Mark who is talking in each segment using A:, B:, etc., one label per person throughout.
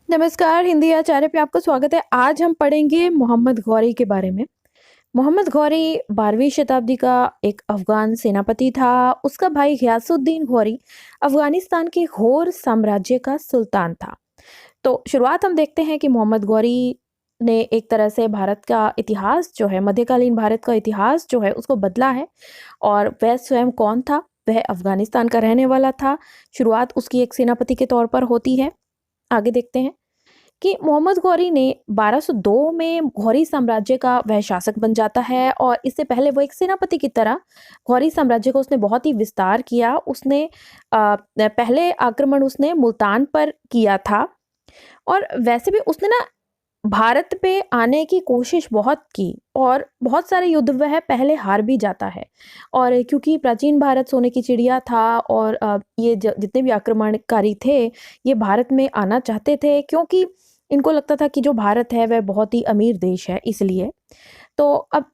A: नमस्कार, हिंदी आचार्य पे आपका स्वागत है। आज हम पढ़ेंगे मोहम्मद गौरी के बारे में। मोहम्मद गौरी 12वीं शताब्दी का एक अफ़गान सेनापति था। उसका भाई ग़ियासुद्दीन गौरी अफ़गानिस्तान के घोर साम्राज्य का सुल्तान था। तो शुरुआत हम देखते हैं कि मोहम्मद गौरी ने एक तरह से भारत का इतिहास जो है, मध्यकालीन भारत का इतिहास जो है उसको बदला है। और वह स्वयं कौन था? वह अफ़गानिस्तान का रहने वाला था। शुरुआत उसकी एक सेनापति के तौर पर होती है। आगे देखते हैं कि मोहम्मद गौरी ने 1202 में गौरी साम्राज्य का वह शासक बन जाता है। और इससे पहले वो एक सेनापति की तरह गौरी साम्राज्य को उसने बहुत ही विस्तार किया। उसने पहले आक्रमण उसने मुल्तान पर किया था। और वैसे भी उसने ना भारत पे आने की कोशिश बहुत की और बहुत सारे युद्ध वह पहले हार भी जाता है। और क्योंकि प्राचीन भारत सोने की चिड़िया था और ये जितने भी आक्रमणकारी थे ये भारत में आना चाहते थे, क्योंकि इनको लगता था कि जो भारत है वह बहुत ही अमीर देश है इसलिए। तो अब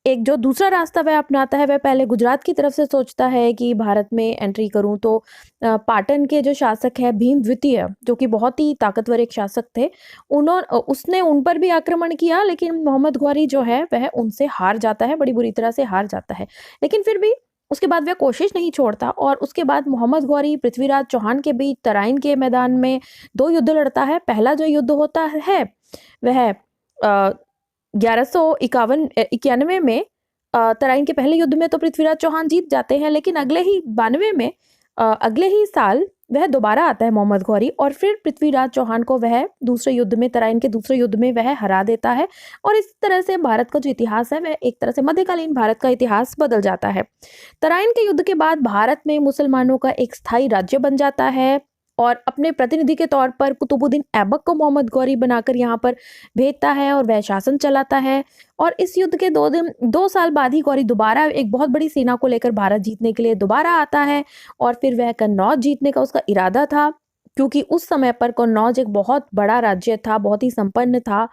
A: एक जो दूसरा रास्ता वह अपनाता है, वह पहले गुजरात की तरफ से सोचता है कि भारत में एंट्री करूं। तो पाटन के जो शासक है भीम द्वितीय, जो कि बहुत ही ताकतवर एक शासक थे, उसने उन पर भी आक्रमण किया, लेकिन मोहम्मद गौरी जो है वह उनसे हार जाता है, बड़ी बुरी तरह से हार जाता है। लेकिन फिर भी उसके बाद वह कोशिश नहीं छोड़ता और उसके बाद मोहम्मद गौरी पृथ्वीराज चौहान के बीच तराइन के मैदान में 2 युद्ध लड़ता है। पहला जो युद्ध होता है वह 1191 में तराइन के पहले युद्ध में तो पृथ्वीराज चौहान जीत जाते हैं, लेकिन अगले ही 92 में अगले ही साल वह दोबारा आता है मोहम्मद गौरी, और फिर पृथ्वीराज चौहान को वह दूसरे युद्ध में, तराइन के दूसरे युद्ध में वह हरा देता है। और इस तरह से भारत का जो इतिहास है वह एक तरह से मध्यकालीन भारत का इतिहास बदल जाता है। तराइन के युद्ध के बाद भारत में मुसलमानों का एक स्थायी राज्य बन जाता है और अपने प्रतिनिधि के तौर पर कुतुबुद्दीन ऐबक को मोहम्मद गौरी बनाकर यहाँ पर भेजता है और वह शासन चलाता है। और इस युद्ध के 2 साल बाद ही गौरी दोबारा एक बहुत बड़ी सेना को लेकर भारत जीतने के लिए दोबारा आता है। और फिर वह कन्नौज जीतने का उसका इरादा था, क्योंकि उस समय पर कन्नौज एक बहुत बड़ा राज्य था, बहुत ही संपन्न था।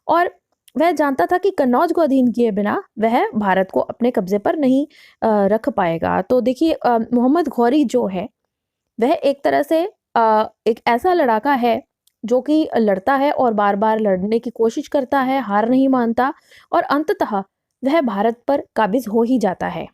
A: और वह जानता था कि कन्नौज को अधीन किए बिना वह भारत को अपने कब्जे पर नहीं रख पाएगा। तो देखिए, मोहम्मद गौरी जो है वह एक तरह से एक ऐसा लड़ाका है जो कि लड़ता है और बार-बार लड़ने की कोशिश करता है, हार नहीं मानता और अंततः वह भारत पर काबिज़ हो ही जाता है।